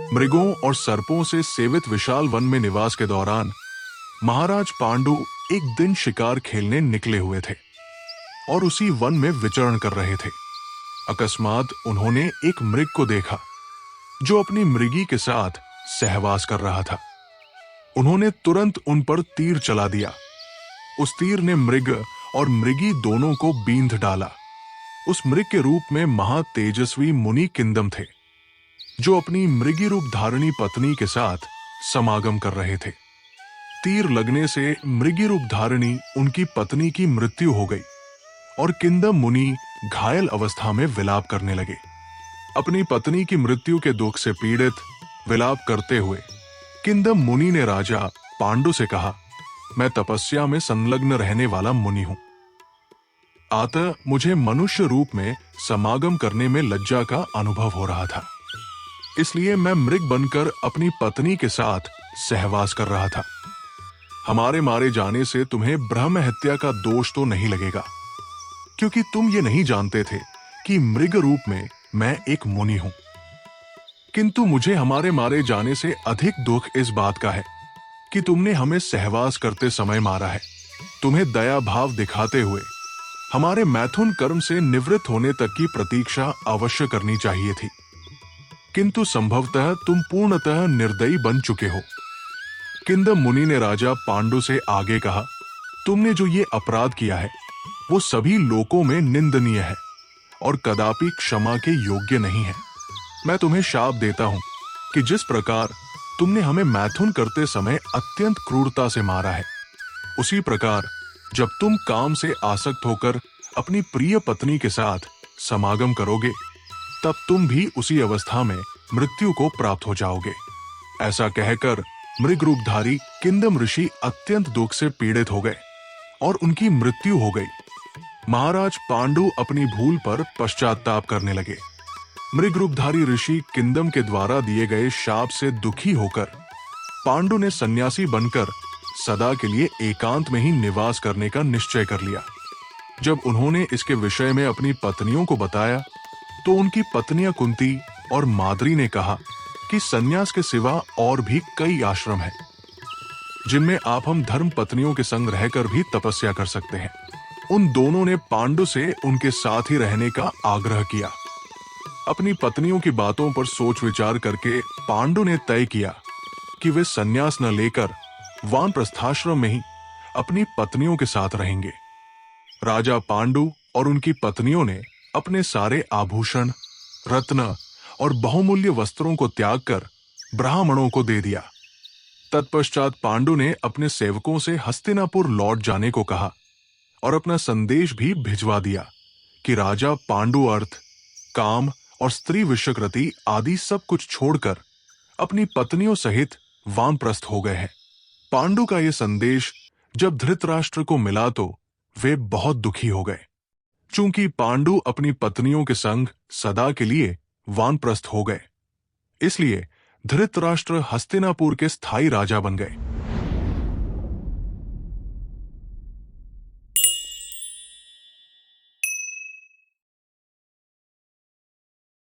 मृगों और सर्पों से सेवित विशाल वन में निवास के दौरान महाराज पांडु एक दिन शिकार खेलने निकले हुए थे और उसी वन में विचरण कर रहे थे। अकस्मात उन्होंने एक मृग को देखा जो अपनी मृगी के साथ सहवास कर रहा था। उन्होंने तुरंत उन पर तीर चला दिया। उस तीर ने मृग और मृगी दोनों को बींध डाला। उस मृग के रूप में महातेजस्वी मुनि किंदम थे जो अपनी मृगी रूप धारणी पत्नी के साथ समागम कर रहे थे। तीर लगने से मृगी रूप धारणी उनकी पत्नी की मृत्यु हो गई और किंदम मुनि घायल अवस्था में विलाप करने लगे। अपनी पत्नी की मृत्यु के दुख से पीड़ित विलाप करते हुए किंदम मुनि ने राजा पांडु से कहा, मैं तपस्या में संलग्न रहने वाला मुनि हूं, अतः मुझे मनुष्य रूप में समागम करने में लज्जा का अनुभव हो रहा था। इसलिए मैं मृग बनकर अपनी पत्नी के साथ सहवास कर रहा था। हमारे मारे जाने से तुम्हें ब्रह्म हत्या का दोष तो नहीं लगेगा, क्योंकि तुम ये नहीं जानते थे कि मृग रूप में मैं एक मुनि हूं। किंतु मुझे हमारे मारे जाने से अधिक दुख इस बात का है कि तुमने हमें सहवास करते समय मारा है। तुम्हें दया भाव दिखाते हुए हमारे मैथुन कर्म से निवृत्त होने तक की प्रतीक्षा अवश्य करनी चाहिए थी, किंतु संभवतः तुम पूर्णतः निर्दयी बन चुके हो। किंदम मुनि ने राजा पांडु से आगे कहा, तुमने जो ये अपराध किया है वो सभी लोकों में निंदनीय है और कदापि क्षमा के योग्य नहीं है। मैं तुम्हें शाप देता हूं कि जिस प्रकार तुमने हमें मैथुन करते समय अत्यंत क्रूरता से मारा है, उसी प्रकार जब तुम काम से आसक्त होकर अपनी प्रिय पत्नी के साथ समागम करोगे, तब तुम भी उसी अवस्था में मृत्यु को प्राप्त हो जाओगे। ऐसा कहकर मृग रूपधारी किंदम ऋषि अत्यंत दुख से पीड़ित हो गए और उनकी मृत्यु हो गई। महाराज पांडु अपनी भूल पर पश्चाताप करने लगे। मृग रूपधारी ऋषि किंदम के द्वारा दिए गए शाप से दुखी होकर पांडु ने सन्यासी बनकर सदा के लिए एकांत में ही निवास करने का निश्चय कर लिया। जब उन्होंने इसके विषय में अपनी पत्नियों को बताया तो उनकी पत्नियां कुंती और माद्री ने कहा कि सन्यास के सिवा और भी कई आश्रम हैं जिनमें आप हम धर्म पत्नियों के संग रहकर भी तपस्या कर सकते हैं। उन दोनों ने पांडु से उनके साथ ही रहने का आग्रह किया। अपनी पत्नियों की बातों पर सोच विचार करके पांडु ने तय किया कि वे सन्यास न लेकर वानप्रस्थाश्रम में ही अपनी पत्नियों के साथ रहेंगे। राजा पांडु और उनकी पत्नियों ने अपने सारे आभूषण, रत्न और बहुमूल्य वस्त्रों को त्याग कर ब्राह्मणों को दे दिया। तत्पश्चात पांडु ने अपने सेवकों से हस्तिनापुर लौट जाने को कहा और अपना संदेश भी भिजवा दिया कि राजा पांडु अर्थ, काम और स्त्री विषयकृति आदि सब कुछ छोड़कर अपनी पत्नियों सहित वानप्रस्थ हो गए हैं। पांडु का यह संदेश जब धृतराष्ट्र को मिला तो वे बहुत दुखी हो गए। चूंकि पांडु अपनी पत्नियों के संग सदा के लिए वानप्रस्थ हो गए, इसलिए धृतराष्ट्र हस्तिनापुर के स्थायी राजा बन गए।